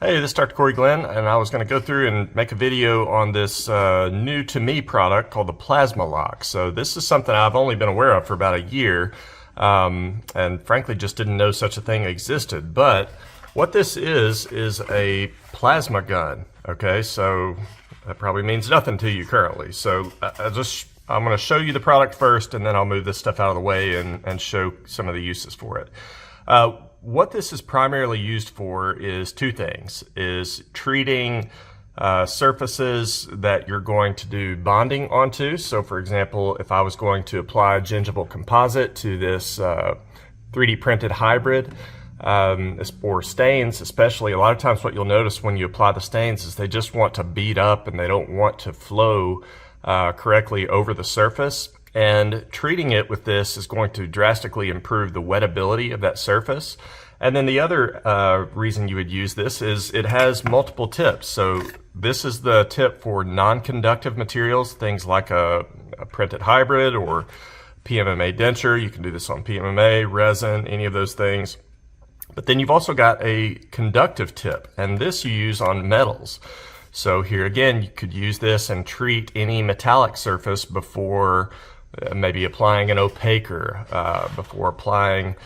Hey, this is Dr. Corey Glenn, and I was going to go through and make a video on this new to me product called the Plasmaloc. So this is something I've only been aware of for about a year, and frankly just didn't know such a thing existed. But what this is a plasma gun. Okay, so that probably means nothing to you currently. So I'm going to show you the product first, and then I'll move this stuff out of the way and show some of the uses for it. What this is primarily used for is two things, is treating surfaces that you're going to do bonding onto. So for example, if I was going to apply gingival composite to this 3D printed hybrid, or stains especially, a lot of times what you'll notice when you apply the stains is they just want to bead up and they don't want to flow correctly over the surface. And treating it with this is going to drastically improve the wettability of that surface. And then the other reason you would use this is it has multiple tips. So this is the tip for non-conductive materials, things like a printed hybrid or PMMA denture. You can do this on PMMA, resin, any of those things. But then you've also got a conductive tip, and this you use on metals. So here again, you could use this and treat any metallic surface before maybe applying an opaquer, before applying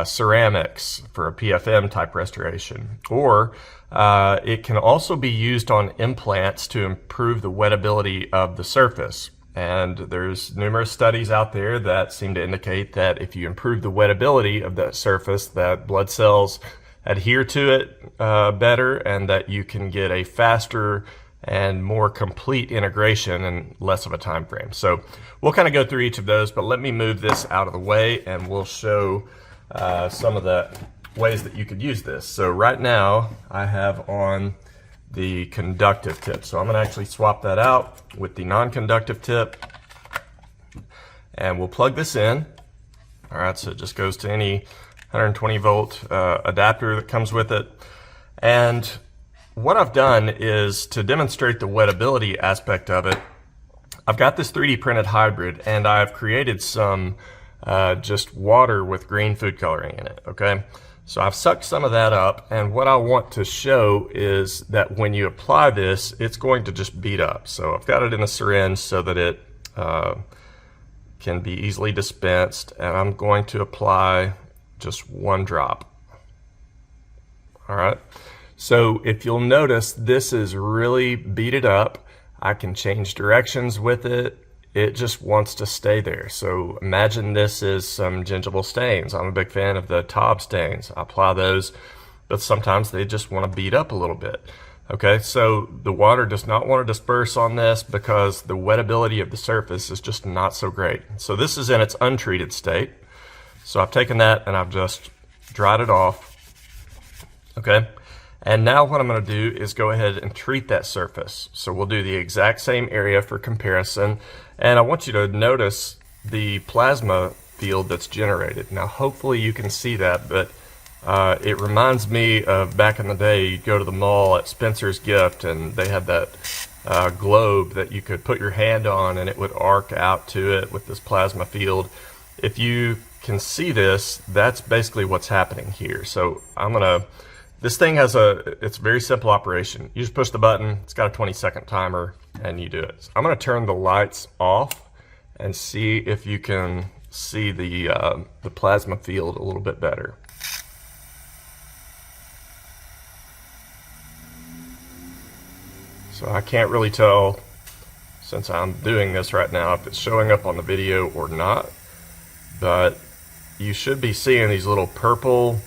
ceramics for a PFM type restoration. Or it can also be used on implants to improve the wettability of the surface. And there's numerous studies out there that seem to indicate that if you improve the wettability of that surface, that blood cells adhere to it better, and that you can get a faster and more complete integration in less of a time frame. So we'll kind of go through each of those, but let me move this out of the way and we'll show some of the ways that you could use this. So right now I have on the conductive tip. So I'm going to actually swap that out with the non-conductive tip, and we'll plug this in. All right, so it just goes to any 120 volt adapter that comes with it. And what I've done is, to demonstrate the wettability aspect of it, I've got this 3D printed hybrid and I've created some just water with green food coloring in it, okay? So I've sucked some of that up, and what I want to show is that when you apply this, it's going to just bead up. So I've got it in a syringe so that it can be easily dispensed, and I'm going to apply just one drop. All right. So if you'll notice, this is really beaded up. I can change directions with it. It just wants to stay there. So imagine this is some gingival stains. I'm a big fan of the Taub stains. I apply those, but sometimes they just want to bead up a little bit. Okay, so the water does not want to disperse on this because the wettability of the surface is just not so great. So this is in its untreated state. So I've taken that and I've just dried it off. Okay. And now what I'm going to do is go ahead and treat that surface. So we'll do the exact same area for comparison. And I want you to notice the plasma field that's generated. Now hopefully you can see that, but it reminds me of back in the day, you'd go to the mall at Spencer's Gift and they had that globe that you could put your hand on and it would arc out to it with this plasma field. If you can see this, that's basically what's happening here. So this thing has it's a very simple operation. You just push the button, it's got a 20-second timer, and you do it. So I'm gonna turn the lights off and see if you can see the plasma field a little bit better. So I can't really tell, since I'm doing this right now, if it's showing up on the video or not, but you should be seeing these little purple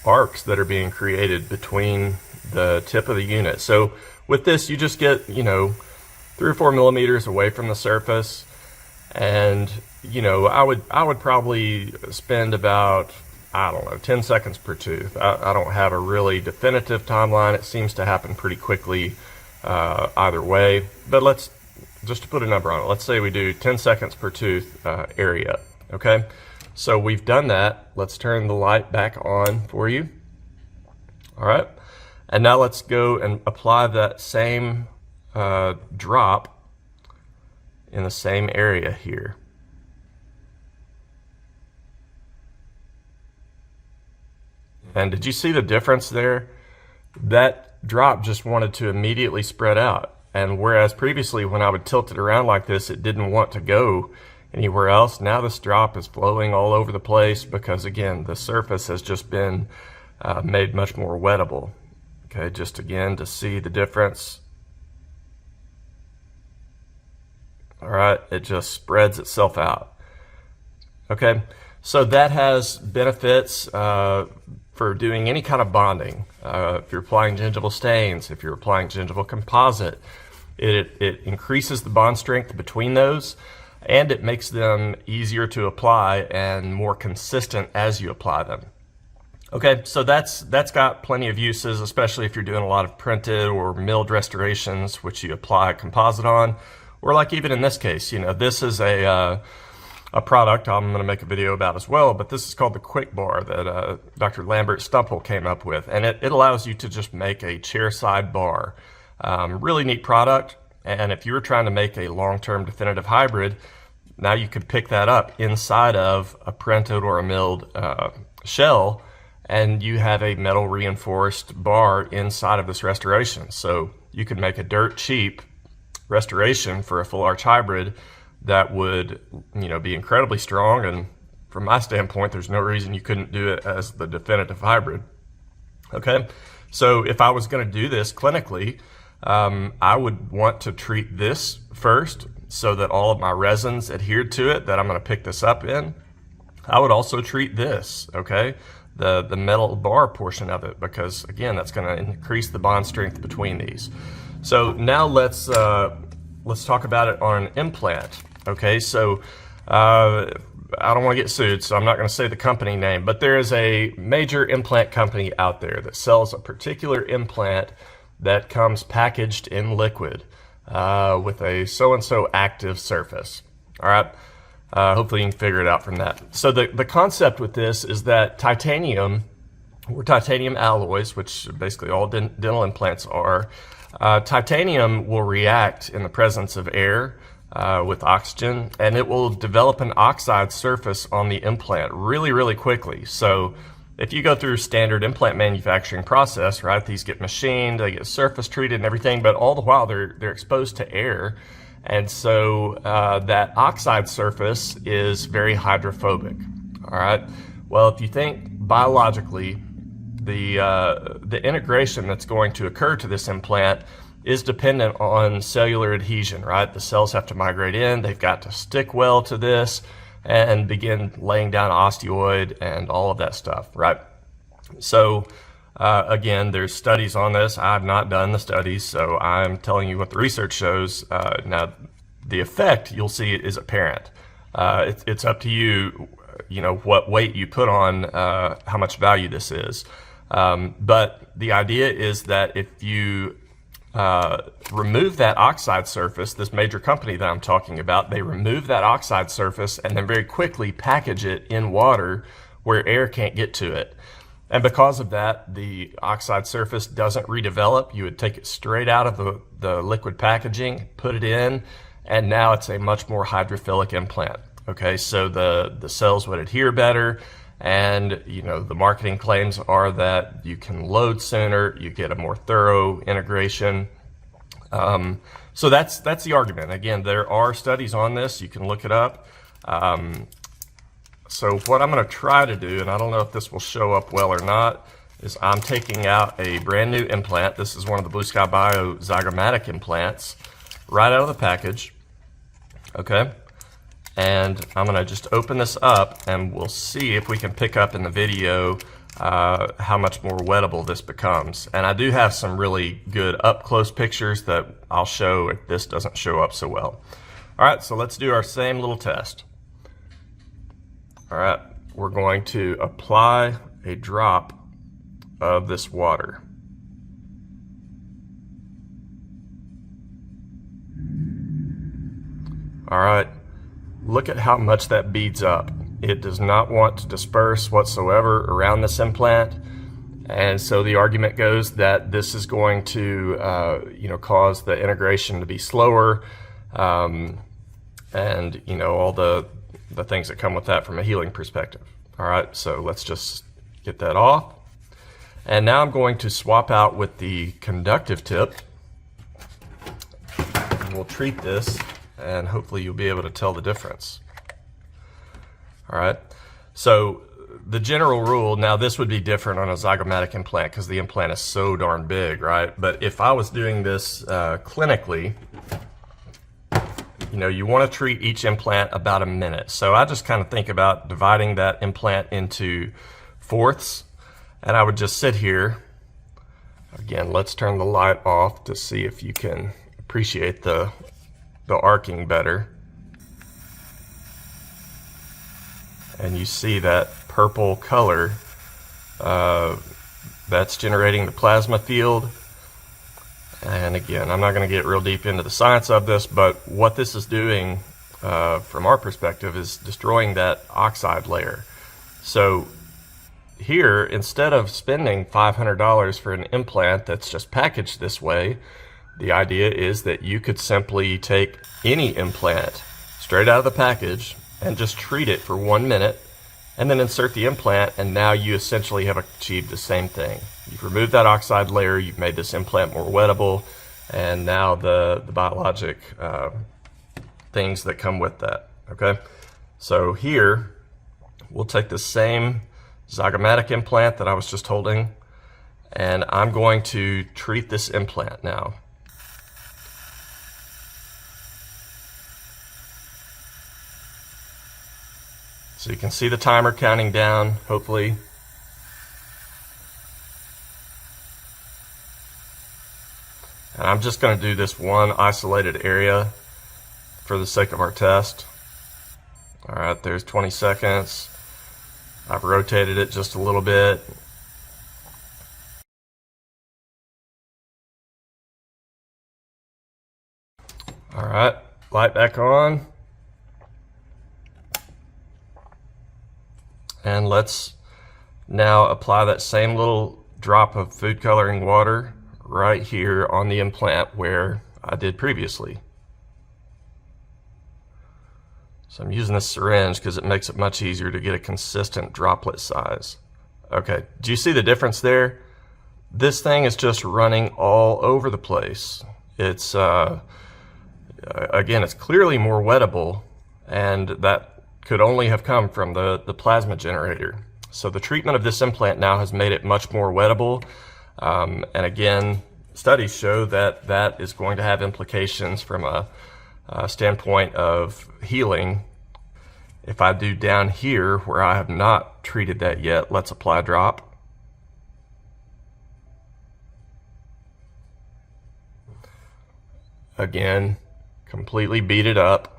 arcs that are being created between the tip of the unit. So with this, you just get, 3 or 4 millimeters away from the surface, and I would probably spend about, 10 seconds per tooth. I don't have a really definitive timeline. It seems to happen pretty quickly either way, but let's just to put a number on it, let's say we do 10 seconds per tooth area. Okay, so we've done that. Let's turn the light back on for you. All right, and now let's go and apply that same drop in the same area here. And did you see the difference there? that drop just wanted to immediately spread out. And whereas previously when I would tilt it around like this, it didn't want to go anywhere else, now this drop is flowing all over the place because, again, the surface has just been made much more wettable. Okay, just again to see the difference. All right, it just spreads itself out. Okay, so that has benefits for doing any kind of bonding. If you're applying gingival stains, if you're applying gingival composite, it increases the bond strength between those, and it makes them easier to apply and more consistent as you apply them. Okay, so that's got plenty of uses, especially if you're doing a lot of printed or milled restorations, which you apply a composite on, or like even in this case, you know, this is a product I'm going to make a video about as well, but this is called the Quick Bar that Dr. Lambert Stumple came up with, and it allows you to just make a chair-side bar. Really neat product, and if you were trying to make a long-term definitive hybrid, now you could pick that up inside of a printed or a milled shell, and you have a metal reinforced bar inside of this restoration. So you could make a dirt cheap restoration for a full arch hybrid that would, you know, be incredibly strong, and from my standpoint, there's no reason you couldn't do it as the definitive hybrid. Okay, so if I was going to do this clinically, I would want to treat this first so that all of my resins adhered to it that I'm going to pick this up in. I would also treat this, okay, the metal bar portion of it, because again, that's going to increase the bond strength between these. So now let's talk about it on an implant. Okay, so I don't want to get sued, so I'm not going to say the company name, but there is a major implant company out there that sells a particular implant that comes packaged in liquid with a so-and-so active surface. All right, hopefully you can figure it out from that. So the concept with this is that titanium, or titanium alloys, which basically all dental implants are, titanium will react in the presence of air with oxygen, and it will develop an oxide surface on the implant really, really quickly. So if you go through standard implant manufacturing process, right, these get machined, they get surface treated and everything, but all the while they're exposed to air. And so that oxide surface is very hydrophobic. All right. Well, if you think biologically, the integration that's going to occur to this implant is dependent on cellular adhesion, right? The cells have to migrate in, they've got to stick well to this and begin laying down osteoid and all of that stuff, right? So again, there's studies on this. I've not done the studies, so I'm telling you what the research shows. Now, the effect you'll see is apparent. It's up to you, you know, what weight you put on how much value this is. But the idea is that if you remove that oxide surface, this major company that I'm talking about, they remove that oxide surface and then very quickly package it in water where air can't get to it. And because of that, the oxide surface doesn't redevelop. You would take it straight out of the liquid packaging, put it in, and now it's a much more hydrophilic implant. Okay, so the cells would adhere better, and you know, the marketing claims are that you can load sooner, you get a more thorough integration. So that's the argument. Again, there are studies on this, you can look it up. So what I'm going to try to do, and I don't know if this will show up well or not, is I'm taking out a brand new implant. This is one of the Blue Sky Bio Zygomatic implants right out of the package. Okay, and I'm going to just open this up and we'll see if we can pick up in the video how much more wettable this becomes. And I do have some really good up close pictures that I'll show if this doesn't show up so well. All right, so let's do our same little test. All right, we're going to apply a drop of this water. All right, look at how much that beads up. It does not want to disperse whatsoever around this implant. And so the argument goes that this is going to, you know, cause the integration to be slower, and, you know, all the things that come with that from a healing perspective. All right, so let's just get that off. And now I'm going to swap out with the conductive tip. And we'll treat this, and hopefully you'll be able to tell the difference. All right, so the general rule, now this would be different on a zygomatic implant because the implant is so darn big, right? But if I was doing this clinically, you know, you want to treat each implant about a minute. So I just kind of think about dividing that implant into fourths, and I would just sit here. Again, let's turn the light off to see if you can appreciate the arcing better. And you see that purple color, that's generating the plasma field. And again, I'm not going to get real deep into the science of this, but what this is doing from our perspective is destroying that oxide layer. So here, instead of spending $500 for an implant that's just packaged this way, the idea is that you could simply take any implant straight out of the package and just treat it for 1 minute, and then insert the implant, and now you essentially have achieved the same thing. You've removed that oxide layer, you've made this implant more wettable, and now the biologic things that come with that, okay? So here, we'll take the same zygomatic implant that I was just holding, and I'm going to treat this implant now. So you can see the timer counting down, hopefully. And I'm just going to do this one isolated area for the sake of our test. All right, there's 20 seconds. I've rotated it just a little bit. All right, light back on. And let's now apply that same little drop of food coloring water right here on the implant where I did previously. So I'm using this syringe because it makes it much easier to get a consistent droplet size. Okay, do you see the difference there? This thing is just running all over the place. It's, again, it's clearly more wettable, and that could only have come from the plasma generator. So the treatment of this implant now has made it much more wettable. And again, studies show that that is going to have implications from a standpoint of healing. If I do down here where I have not treated that yet, let's apply a drop. Again, completely beat it up.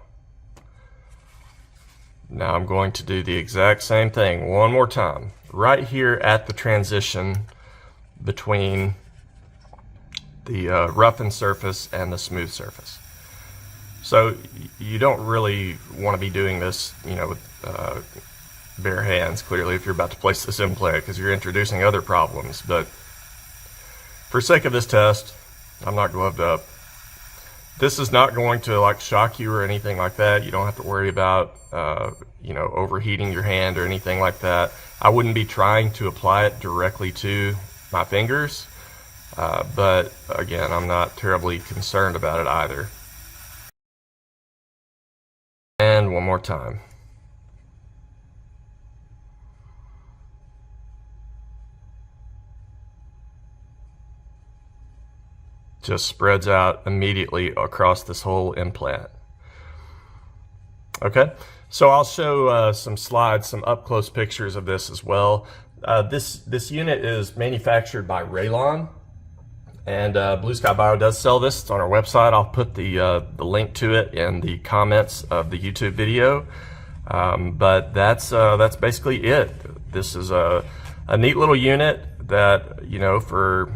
Now I'm going to do the exact same thing one more time, right here at the transition between the roughened surface and the smooth surface. So you don't really want to be doing this, you know, with bare hands, clearly, if you're about to place this implant, because you're introducing other problems. But for sake of this test, I'm not gloved up. This is not going to like shock you or anything like that. You don't have to worry about you know, overheating your hand or anything like that. I wouldn't be trying to apply it directly to my fingers, but again, I'm not terribly concerned about it either. And one more time. Just spreads out immediately across this whole implant. Okay, so I'll show some slides, some up-close pictures of this as well. This unit is manufactured by Raylon, and Blue Sky Bio does sell this. It's on our website. I'll put the link to it in the comments of the YouTube video. But that's basically it. This is a neat little unit that, you know, for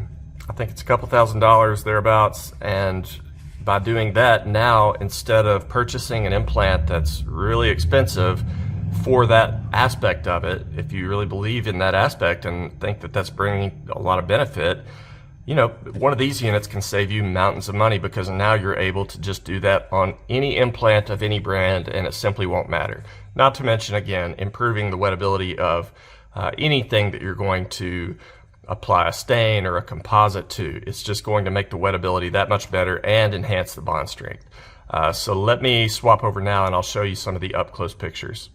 I think it's a couple $1,000s thereabouts, and by doing that now, instead of purchasing an implant that's really expensive for that aspect of it, if you really believe in that aspect and think that that's bringing a lot of benefit, you know, one of these units can save you mountains of money, because now you're able to just do that on any implant of any brand, and it simply won't matter. Not to mention, again, improving the wettability of anything that you're going to apply a stain or a composite to. It's just going to make the wettability that much better and enhance the bond strength. So let me swap over now and I'll show you some of the up close pictures.